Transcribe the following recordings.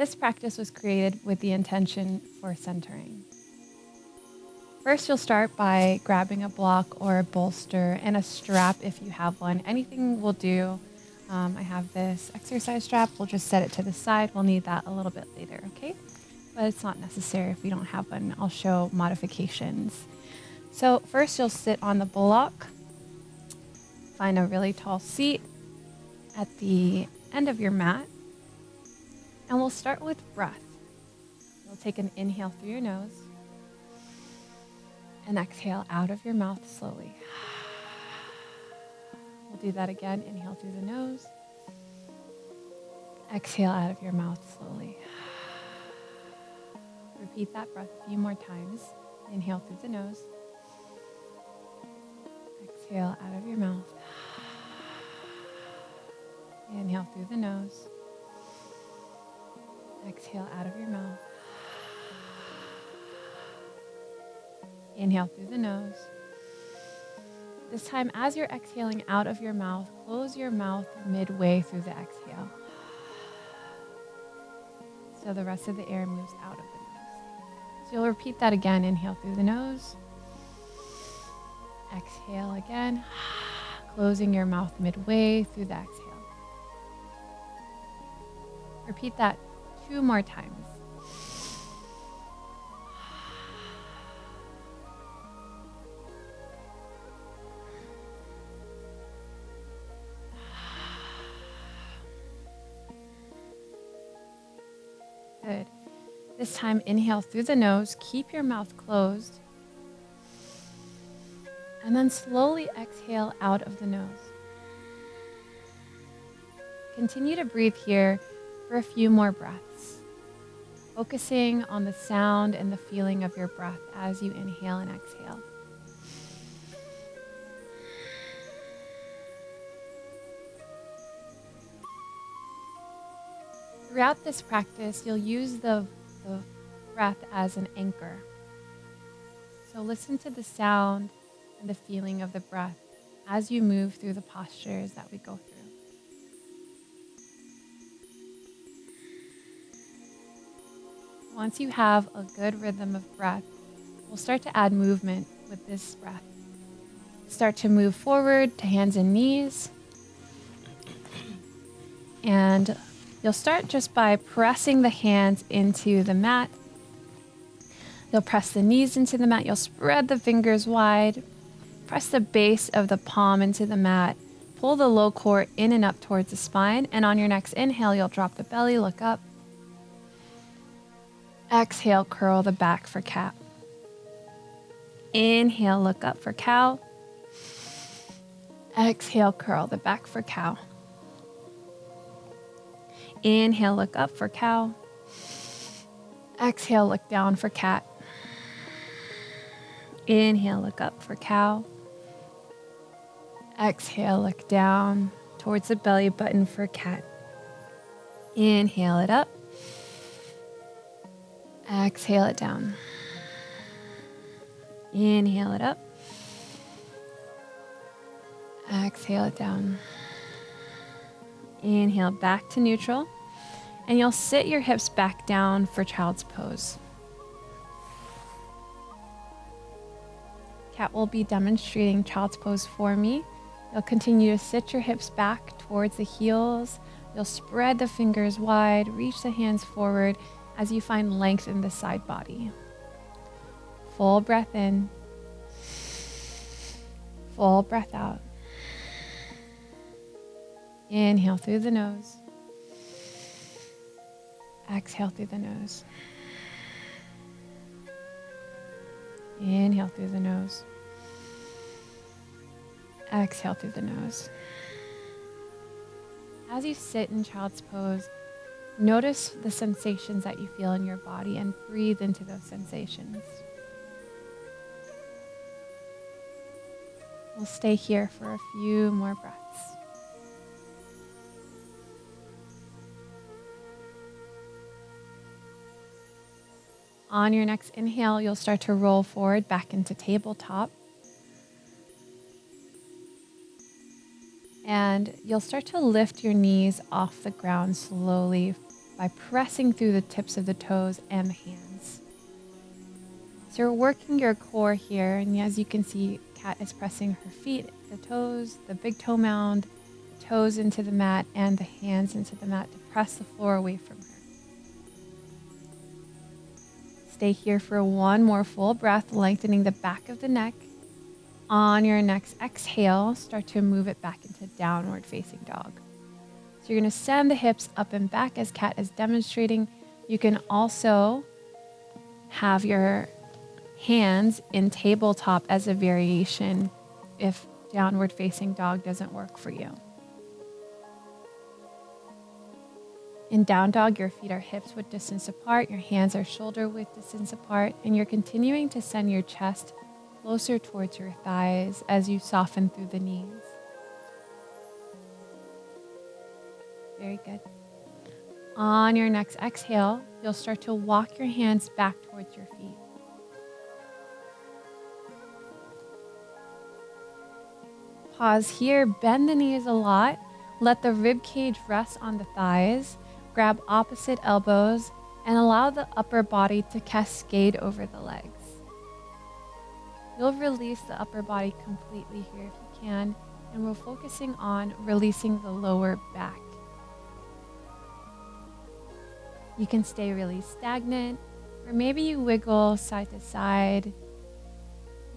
This practice was created with the intention for centering. First, you'll start by grabbing a block or a bolster and a strap if you have one. Anything will do. I have this exercise strap. We'll just set it to the side. We'll need that a little bit later, okay? But it's not necessary if we don't have one. I'll show modifications. So first, you'll sit on the block. Find a really tall seat at the end of your mat. And we'll start with breath. You'll take an inhale through your nose and exhale out of your mouth slowly. We'll do that again. Inhale through the nose. Exhale out of your mouth slowly. Repeat that breath a few more times. Inhale through the nose. Exhale out of your mouth. Inhale through the nose. Exhale out of your mouth. Inhale through the nose. This time, as you're exhaling out of your mouth, close your mouth midway through the exhale. So the rest of the air moves out of the nose. So you'll repeat that again. Inhale through the nose. Exhale again, closing your mouth midway through the exhale. Repeat that 2 more times. Good. This time, inhale through the nose, keep your mouth closed, and then slowly exhale out of the nose. Continue to breathe here for a few more breaths, focusing on the sound and the feeling of your breath as you inhale and exhale. Throughout this practice, you'll use the breath as an anchor. So listen to the sound and the feeling of the breath as you move through the postures that we go through. Once you have a good rhythm of breath, we'll start to add movement with this breath. Start to move forward to hands and knees. And you'll start just by pressing the hands into the mat. You'll press the knees into the mat. You'll spread the fingers wide. Press the base of the palm into the mat. Pull the low core in and up towards the spine. And on your next inhale, you'll drop the belly, look up. Exhale, curl the back for cat. Inhale, look up for cow. Exhale, curl the back for cow. Inhale, look up for cow. Exhale, look down for cat. Inhale, look up for cow. Exhale, look down towards the belly button for cat. Inhale it up. Exhale it down. Inhale it up. Exhale it down. Inhale back to neutral. And you'll sit your hips back down for child's pose. Cat will be demonstrating child's pose for me. You'll continue to sit your hips back towards the heels. You'll spread the fingers wide, reach the hands forward as you find length in the side body. Full breath in. Full breath out. Inhale through the nose. Exhale through the nose. Inhale through the nose. Exhale through the nose. As you sit in child's pose, notice the sensations that you feel in your body and breathe into those sensations. We'll stay here for a few more breaths. On your next inhale, you'll start to roll forward back into tabletop. And you'll start to lift your knees off the ground slowly by pressing through the tips of the toes and the hands. So you're working your core here, and as you can see, Cat is pressing her feet, the toes, the big toe mound, the toes into the mat, and the hands into the mat to press the floor away from her. Stay here for one more full breath, lengthening the back of the neck. On your next exhale, start to move it back into downward facing dog. So you're going to send the hips up and back as Cat is demonstrating. You can also have your hands in tabletop as a variation if downward facing dog doesn't work for you. In down dog, your feet are hips width distance apart, your hands are shoulder width distance apart, and you're continuing to send your chest closer towards your thighs as you soften through the knees. Very good. On your next exhale, you'll start to walk your hands back towards your feet. Pause here, bend the knees a lot, let the rib cage rest on the thighs, grab opposite elbows, and allow the upper body to cascade over the legs. You'll release the upper body completely here if you can, and we're focusing on releasing the lower back. You can stay really stagnant, or maybe you wiggle side to side.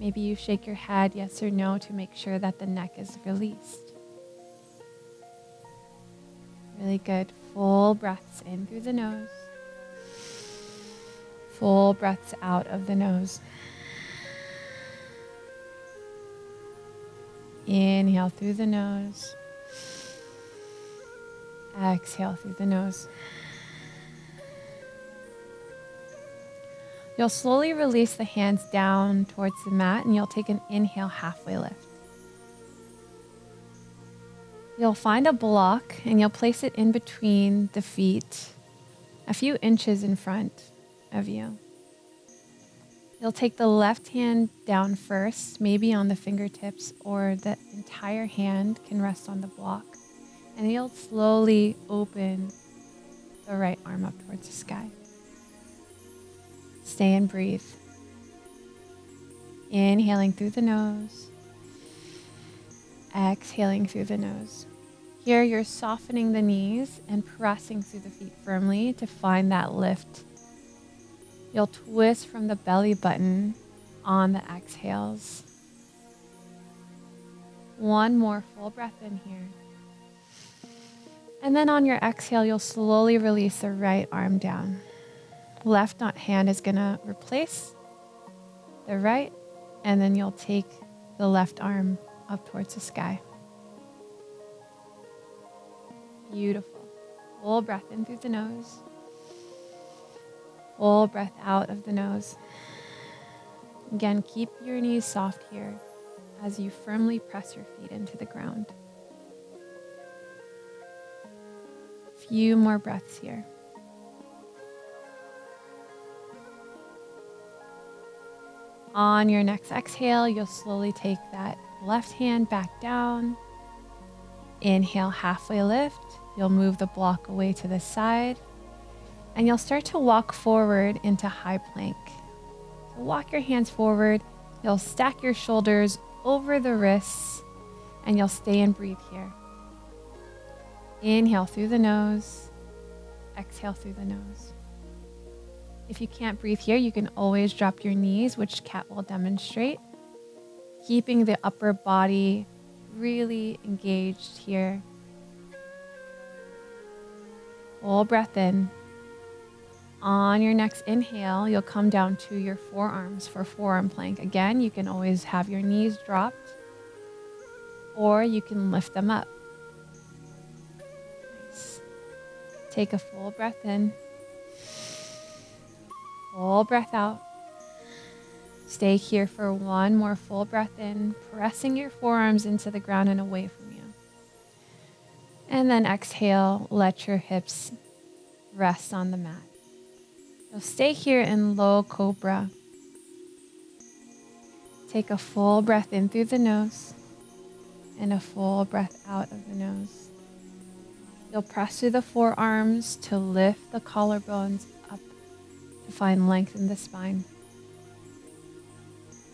Maybe you shake your head yes or no to make sure that the neck is released. Really good. Full breaths in through the nose. Full breaths out of the nose. Inhale through the nose. Exhale through the nose. You'll slowly release the hands down towards the mat, and you'll take an inhale, halfway lift. You'll find a block and you'll place it in between the feet, a few inches in front of you. You'll take the left hand down first, maybe on the fingertips, or the entire hand can rest on the block. And you'll slowly open the right arm up towards the sky. Stay and breathe. Inhaling through the nose. Exhaling through the nose. Here you're softening the knees and pressing through the feet firmly to find that lift. You'll twist from the belly button on the exhales. One more full breath in here. And then on your exhale, you'll slowly release the right arm down. Left hand is going to replace the right, and then you'll take the left arm up towards the sky. Beautiful. Full breath in through the nose. Full breath out of the nose. Again, keep your knees soft here as you firmly press your feet into the ground. Few more breaths here. On your next exhale, you'll slowly take that left hand back down. Inhale, halfway lift. You'll move the block away to the side. And you'll start to walk forward into high plank. So walk your hands forward. You'll stack your shoulders over the wrists. And you'll stay and breathe here. Inhale through the nose. Exhale through the nose. If you can't breathe here, you can always drop your knees, which Cat will demonstrate. Keeping the upper body really engaged here. Full breath in. On your next inhale, you'll come down to your forearms for forearm plank. Again, you can always have your knees dropped, or you can lift them up. Nice. Take a full breath in. Full breath out. Stay here for one more full breath in, pressing your forearms into the ground and away from you. And then exhale, let your hips rest on the mat. You'll stay here in low cobra. Take a full breath in through the nose and a full breath out of the nose. You'll press through the forearms to lift the collarbones up to find length in the spine.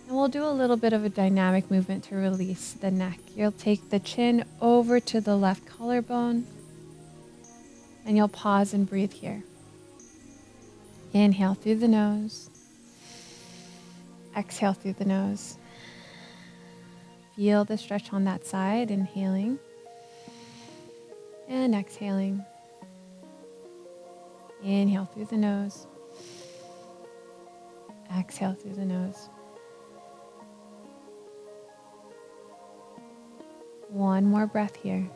And we'll do a little bit of a dynamic movement to release the neck. You'll take the chin over to the left collarbone and you'll pause and breathe here. Inhale through the nose. Exhale through the nose. Feel the stretch on that side, inhaling and exhaling. Inhale through the nose. Exhale through the nose. One more breath here.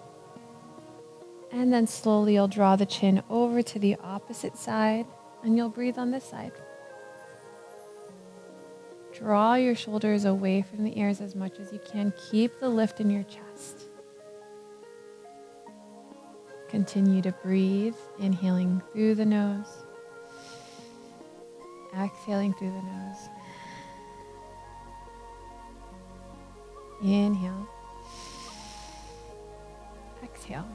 And then slowly you'll draw the chin over to the opposite side and you'll breathe on this side. Draw your shoulders away from the ears as much as you can. Keep the lift in your chest. Continue to breathe, inhaling through the nose, exhaling through the nose. Inhale, exhale.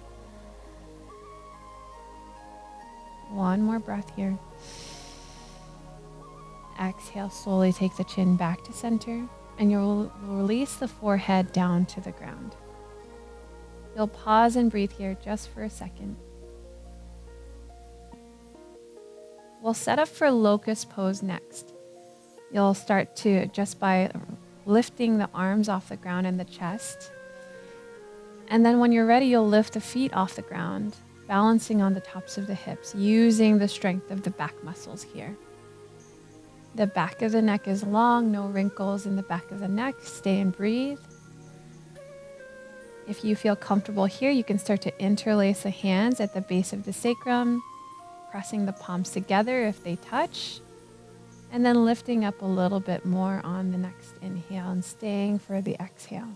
One more breath here. Exhale, slowly take the chin back to center and you'll release the forehead down to the ground. You'll pause and breathe here just for a second. We'll set up for locust pose next. You'll start to just by lifting the arms off the ground and the chest. And then when you're ready, you'll lift the feet off the ground, balancing on the tops of the hips, using the strength of the back muscles here. The back of the neck is long, no wrinkles in the back of the neck. Stay and breathe. If you feel comfortable here, you can start to interlace the hands at the base of the sacrum, pressing the palms together if they touch, and then lifting up a little bit more on the next inhale and staying for the exhale.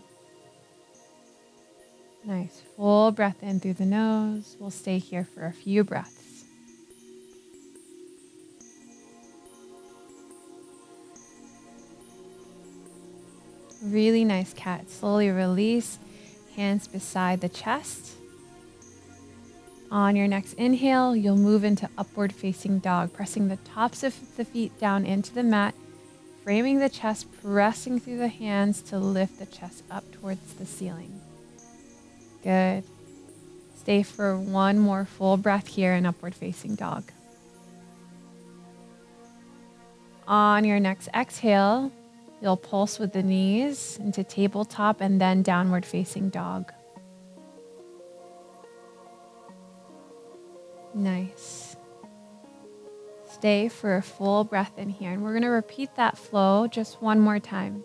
Nice, full breath in through the nose. We'll stay here for a few breaths. Really nice, cat. Slowly release, hands beside the chest. On your next inhale, you'll move into upward facing dog, pressing the tops of the feet down into the mat, framing the chest, pressing through the hands to lift the chest up towards the ceiling. Good. Stay for one more full breath here in upward facing dog. On your next exhale, you'll pulse with the knees into tabletop and then downward facing dog. Nice. Stay for a full breath in here. And we're going to repeat that flow just one more time.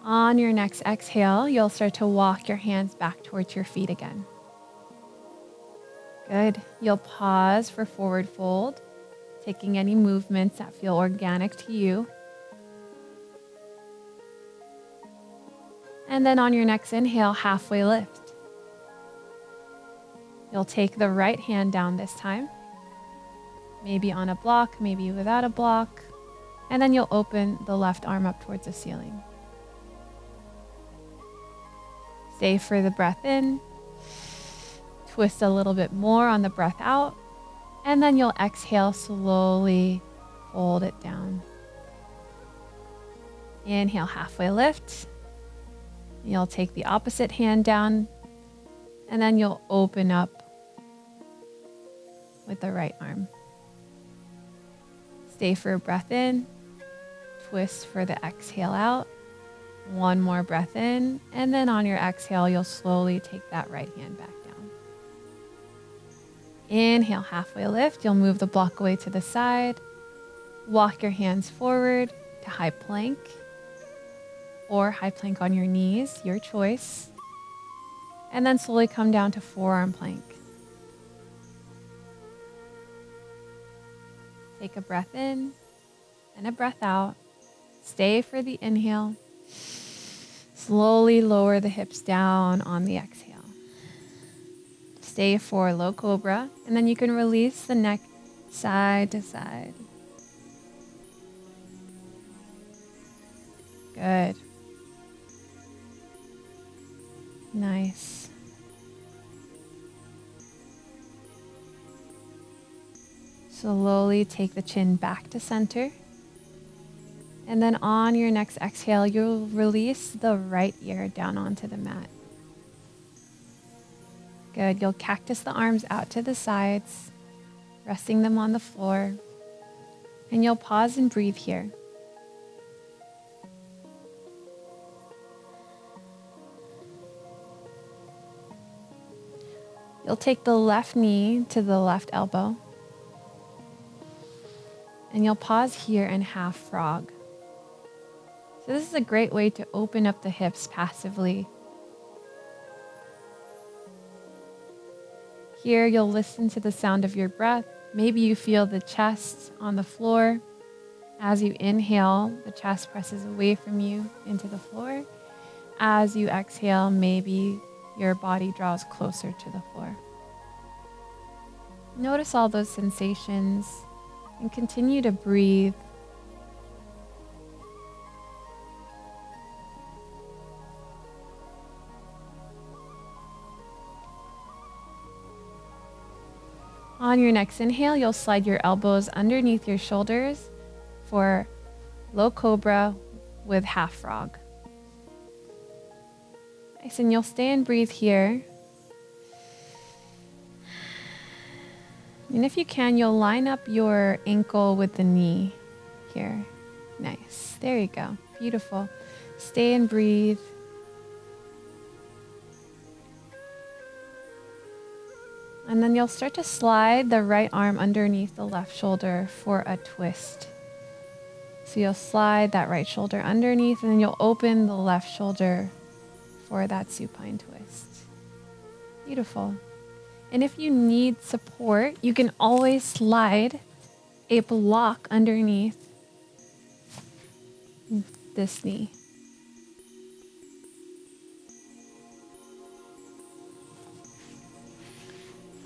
On your next exhale, you'll start to walk your hands back towards your feet again. Good. You'll pause for forward fold, taking any movements that feel organic to you. And then on your next inhale, halfway lift. You'll take the right hand down this time, maybe on a block, maybe without a block, and then you'll open the left arm up towards the ceiling. Stay for the breath in, twist a little bit more on the breath out, and then you'll exhale, slowly fold it down. Inhale, halfway lift. You'll take the opposite hand down, and then you'll open up with the right arm. Stay for a breath in, twist for the exhale out. One more breath in, and then on your exhale, you'll slowly take that right hand back down. Inhale, halfway lift. You'll move the block away to the side. Walk your hands forward to high plank or high plank on your knees, your choice. And then slowly come down to forearm plank. Take a breath in and a breath out. Stay for the inhale. Slowly lower the hips down on the exhale. Stay for low cobra, and then you can release the neck side to side. Good. Nice. Slowly take the chin back to center. And then on your next exhale, you'll release the right ear down onto the mat. Good. You'll cactus the arms out to the sides, resting them on the floor. And you'll pause and breathe here. You'll take the left knee to the left elbow. And you'll pause here in half frog. So this is a great way to open up the hips passively. Here you'll listen to the sound of your breath. Maybe you feel the chest on the floor. As you inhale, the chest presses away from you into the floor. As you exhale, maybe your body draws closer to the floor. Notice all those sensations and continue to breathe. On your next inhale, you'll slide your elbows underneath your shoulders for low cobra with half frog. Nice, and you'll stay and breathe here. And if you can, you'll line up your ankle with the knee here. Nice. There you go. Beautiful. Stay and breathe. And then you'll start to slide the right arm underneath the left shoulder for a twist. So you'll slide that right shoulder underneath, and then you'll open the left shoulder for that supine twist. Beautiful. And if you need support, you can always slide a block underneath this knee.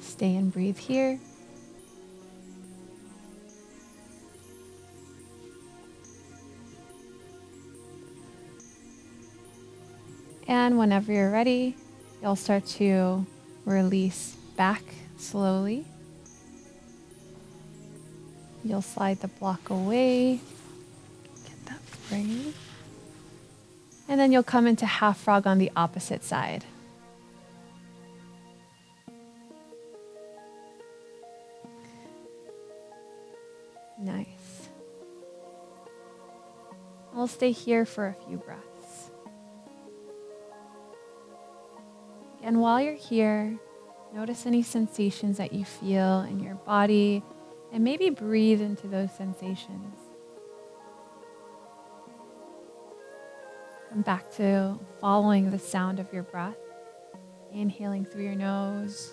Stay and breathe here. And whenever you're ready, you'll start to release back slowly. You'll slide the block away. Get that frame. And then you'll come into half frog on the opposite side. Nice. I'll stay here for a few breaths. And while you're here, notice any sensations that you feel in your body and maybe breathe into those sensations. Come back to following the sound of your breath. Inhaling through your nose,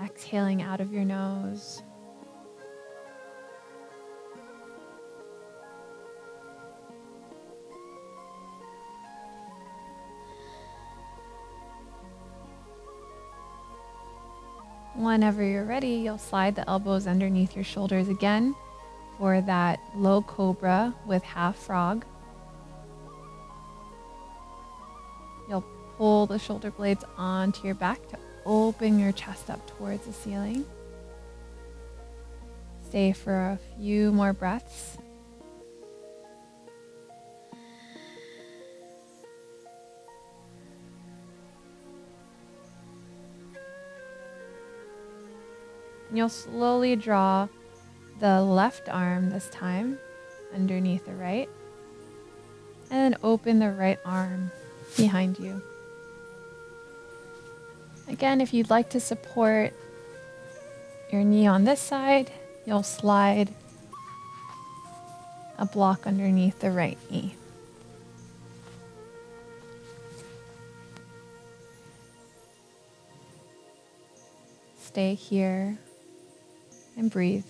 exhaling out of your nose. Whenever you're ready, you'll slide the elbows underneath your shoulders again for that low cobra with half frog. You'll pull the shoulder blades onto your back to open your chest up towards the ceiling. Stay for a few more breaths. You'll slowly draw the left arm this time underneath the right, and then open the right arm behind you. Again, if you'd like to support your knee on this side, you'll slide a block underneath the right knee. Stay here and breathe.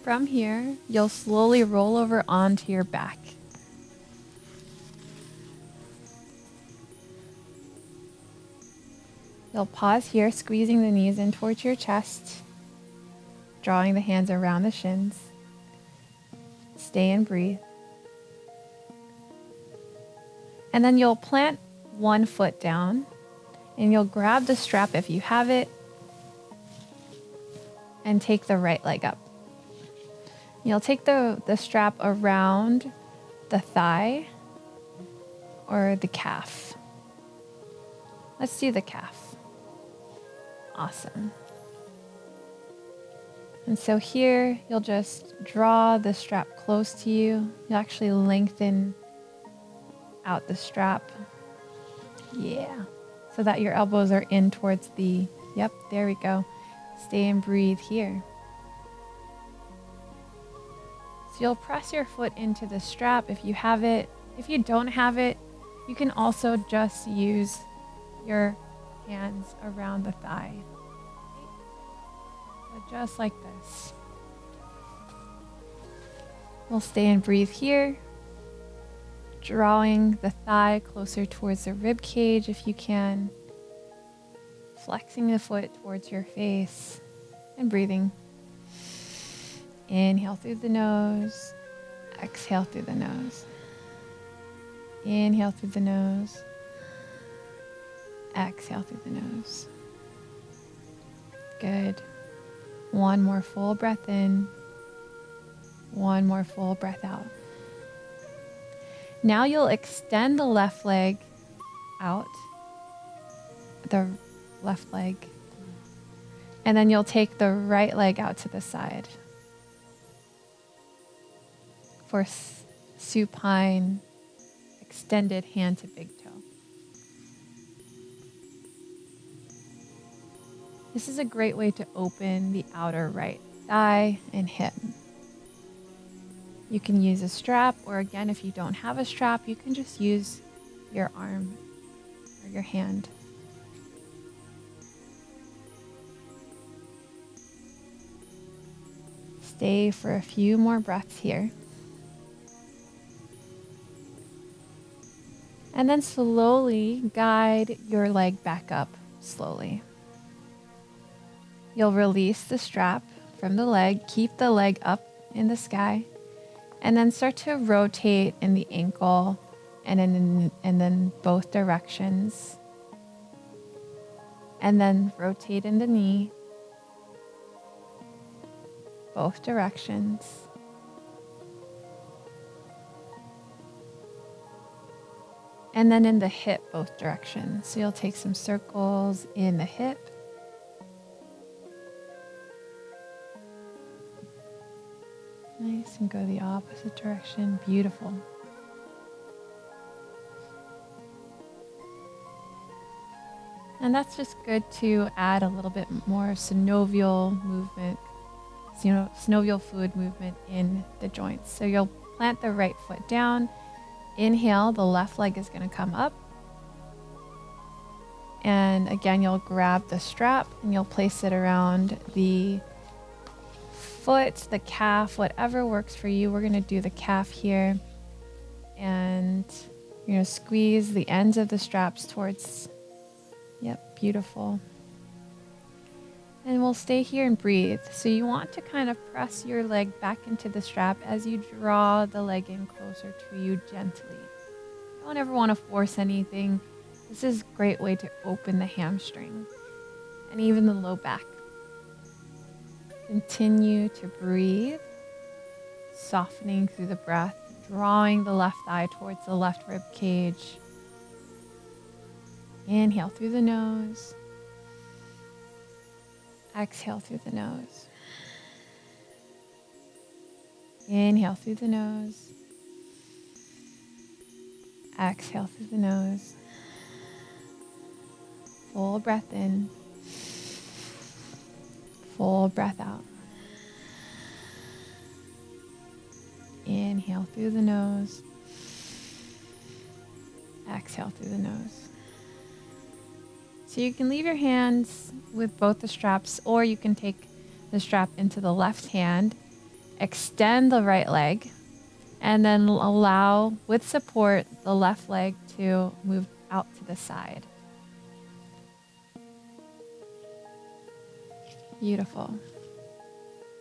From here, you'll slowly roll over onto your back. You'll pause here, squeezing the knees in towards your chest, drawing the hands around the shins. Stay and breathe. And then you'll plant one foot down and you'll grab the strap if you have it and take the right leg up. You'll take the strap around the thigh or the calf. Let's do the calf. Awesome. And so here you'll just draw the strap close to you. You'll actually lengthen out the strap. Yeah. So that your elbows are in towards the, yep, there we go. Stay and breathe here. So you'll press your foot into the strap if you have it. If you don't have it, you can also just use your hands around the thigh. So just like this. We'll stay and breathe here. Drawing the thigh closer towards the rib cage if you can. Flexing the foot towards your face and breathing. Inhale through the nose. Exhale through the nose. Inhale through the nose. Exhale through the nose. Good. One more full breath in. One more full breath out. Now you'll extend the left leg out. The left leg. And then you'll take the right leg out to the side. For supine, extended hand to big toe. This is a great way to open the outer right thigh and hip. You can use a strap, or again, if you don't have a strap, you can just use your arm or your hand. Stay for a few more breaths here. And then slowly guide your leg back up, slowly. You'll release the strap from the leg, keep the leg up in the sky, and then start to rotate in the ankle and then both directions. And then rotate in the knee, both directions. And then in the hip, both directions. So you'll take some circles in the hip. Nice, and go the opposite direction. Beautiful. And that's just good to add a little bit more synovial movement, synovial fluid movement in the joints. So you'll plant the right foot down. Inhale, the left leg is going to come up. And again, you'll grab the strap and you'll place it around the foot, the calf, whatever works for you. We're going to do the calf here. And you're going to squeeze the ends of the straps towards, yep, beautiful. And we'll stay here and breathe. So you want to kind of press your leg back into the strap as you draw the leg in closer to you gently. You don't ever want to force anything. This is a great way to open the hamstring and even the low back. Continue to breathe, softening through the breath, drawing the left thigh towards the left rib cage. Inhale through the nose. Exhale through the nose. Inhale through the nose. Exhale through the nose. Full breath in. Full breath out. Inhale through the nose. Exhale through the nose. So you can leave your hands with both the straps, or you can take the strap into the left hand, extend the right leg, and then allow, with support, the left leg to move out to the side. Beautiful.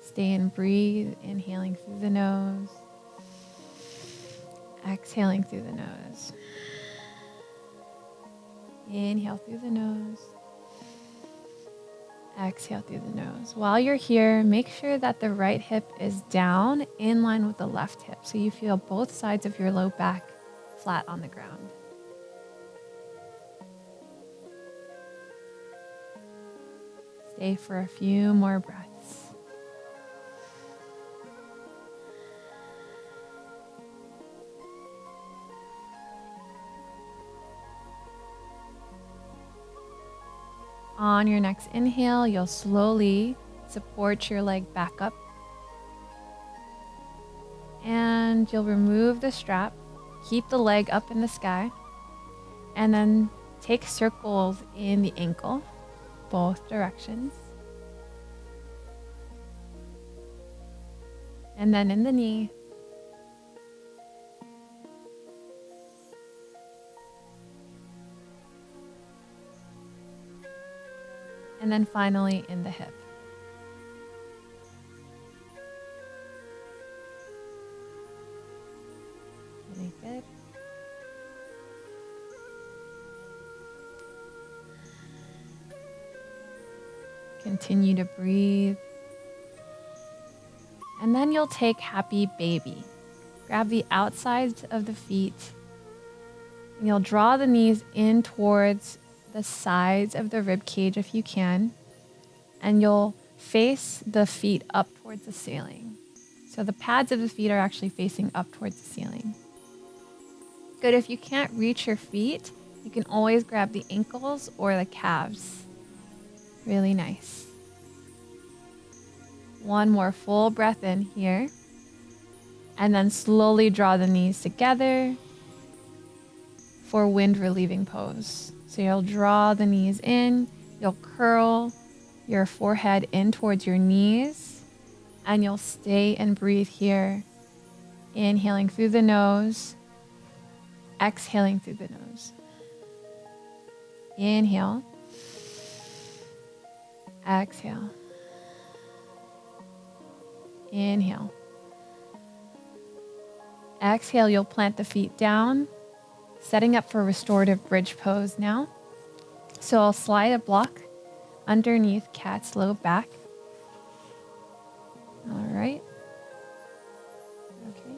Stay and breathe, inhaling through the nose, exhaling through the nose. Inhale through the nose, exhale through the nose. While you're here, make sure that the right hip is down in line with the left hip, so you feel both sides of your low back flat on the ground. Stay for a few more breaths. On your next inhale, you'll slowly support your leg back up. And you'll remove the strap, keep the leg up in the sky, and then take circles in the ankle, both directions. And then in the knee. And then finally in the hip. Really good. Continue to breathe. And then you'll take happy baby. Grab the outsides of the feet. And you'll draw the knees in towards the sides of the rib cage if you can, and you'll face the feet up towards the ceiling. So the pads of the feet are actually facing up towards the ceiling. Good. If you can't reach your feet, you can always grab the ankles or the calves. Really nice. One more full breath in here, and then slowly draw the knees together for wind relieving pose. So you'll draw the knees in, you'll curl your forehead in towards your knees, and you'll stay and breathe here. Inhaling through the nose, exhaling through the nose. Inhale, exhale. Inhale. Exhale, you'll plant the feet down, setting up for restorative bridge pose now. So I'll slide a block underneath cat's low back. All right. Okay.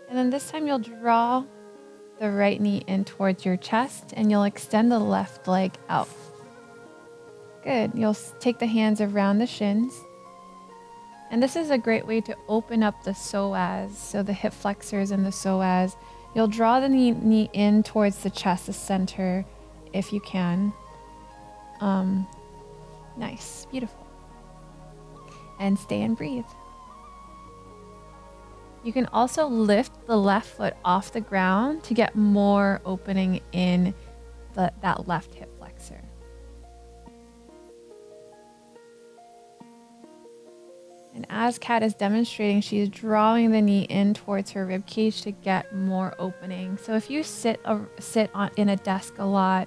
And then this time you'll draw the right knee in towards your chest and you'll extend the left leg out. Good. You'll take the hands around the shins. And this is a great way to open up the psoas, so the hip flexors and the psoas. You'll draw the knee in towards the chest, the center, if you can. Nice. Beautiful. And stay and breathe. You can also lift the left foot off the ground to get more opening in that left hip flexor. And as Kat is demonstrating, she's drawing the knee in towards her rib cage to get more opening. So if you sit in a desk a lot,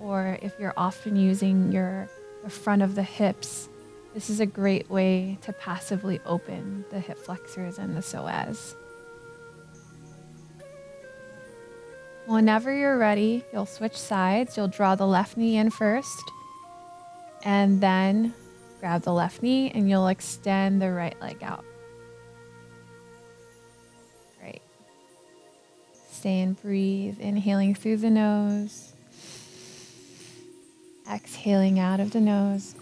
or if you're often using the front of the hips, this is a great way to passively open the hip flexors and the psoas. Whenever you're ready, you'll switch sides. You'll draw the left knee in first, and then grab the left knee and you'll extend the right leg out. Great. Stay and breathe, inhaling through the nose, exhaling out of the nose.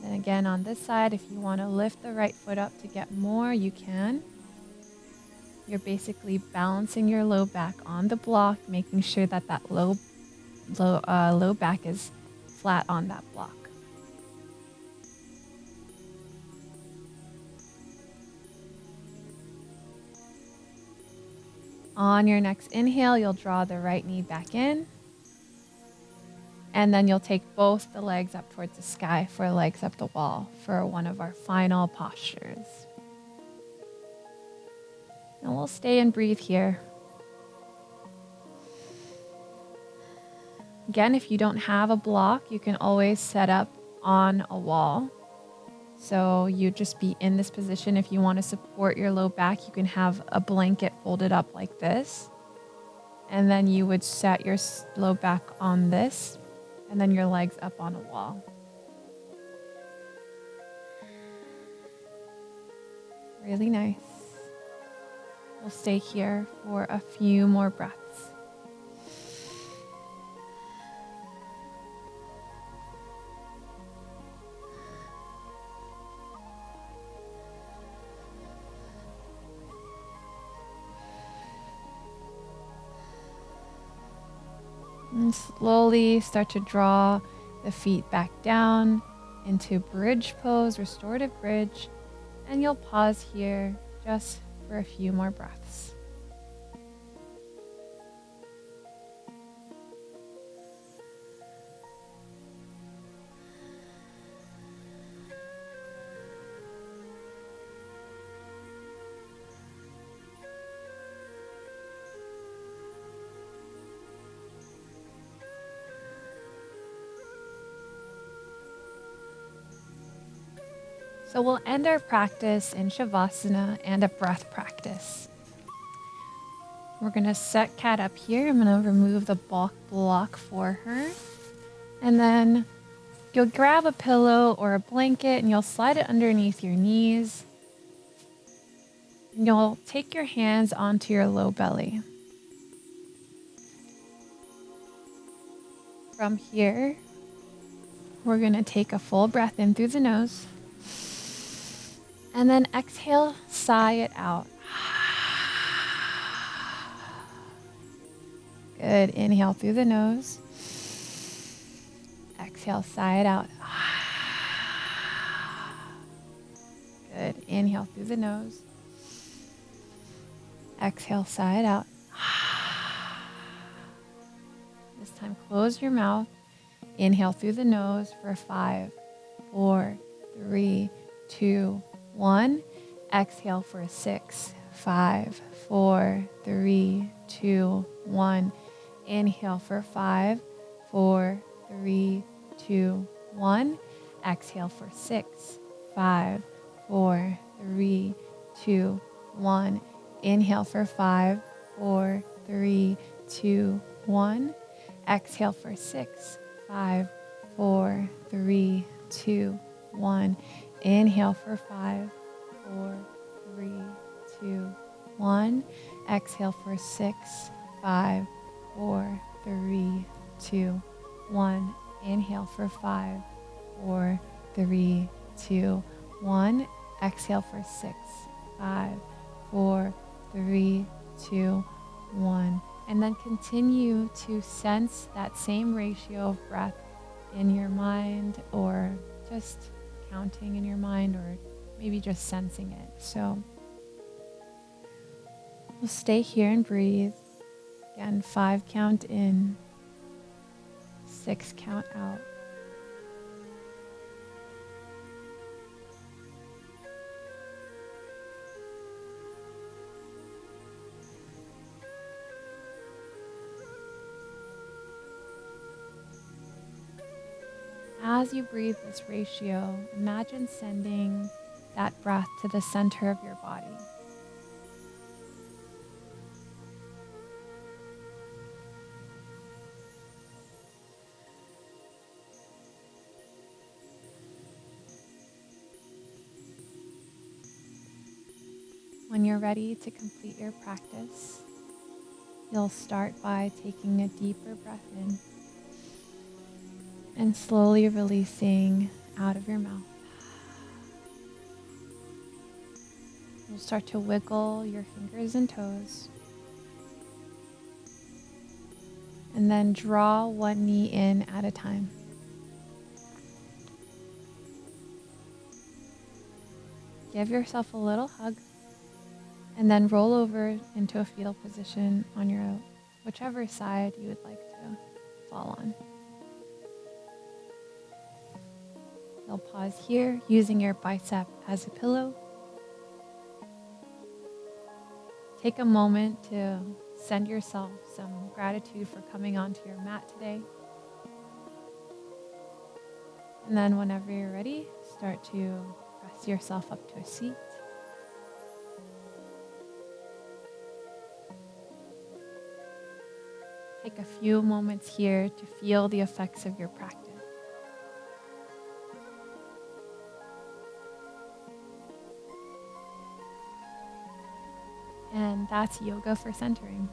And again on this side, if you want to lift the right foot up to get more, you can. You're basically balancing your low back on the block, making sure that low back is flat on that block. On your next inhale, you'll draw the right knee back in. And then you'll take both the legs up towards the sky for legs up the wall for one of our final postures. And we'll stay and breathe here. Again, if you don't have a block, you can always set up on a wall. So you just be in this position. If you want to support your low back, you can have a blanket folded up like this. And then you would set your low back on this, and then your legs up on a wall. Really nice. We'll stay here for a few more breaths. And slowly start to draw the feet back down into bridge pose, restorative bridge. And you'll pause here just for a few more breaths. So we'll end our practice in Shavasana and a breath practice. We're going to set Kat up here. I'm going to remove the block for her. And then you'll grab a pillow or a blanket and you'll slide it underneath your knees. And you'll take your hands onto your low belly. From here, we're going to take a full breath in through the nose. And then exhale, sigh it out. Good. Inhale through the nose. Exhale, sigh it out. Good. Inhale through the nose. Exhale, sigh it out. This time, close your mouth. Inhale through the nose for 5, 4, 3, 2, 1. Exhale for 6, 5, 4, 3, 2, 1. Inhale for 5, 4, 3, 2, 1. Exhale for 6, 5, 4, 3, 2, 1. Inhale for 5, 4, 3, 2, 1. Exhale for 6, 5, 4, 3, 2, 1. Inhale for 5, 4, 3, 2, 1. Exhale for 6, 5, 4, 3, 2, 1. Inhale for 5, 4, 3, 2, 1. Exhale for 6, 5, 4, 3, 2, 1. And then continue to sense that same ratio of breath in your mind, or just counting in your mind, or maybe just sensing it. So we'll stay here and breathe. Again, 5 count in, 6 count out. As you breathe this ratio, imagine sending that breath to the center of your body. When you're ready to complete your practice, you'll start by taking a deeper breath in and slowly releasing out of your mouth. You'll start to wiggle your fingers and toes, and then draw one knee in at a time. Give yourself a little hug, and then roll over into a fetal position on your whichever side you would like to fall on. You'll pause here, using your bicep as a pillow. Take a moment to send yourself some gratitude for coming onto your mat today. And then whenever you're ready, start to press yourself up to a seat. Take a few moments here to feel the effects of your practice. And that's yoga for centering.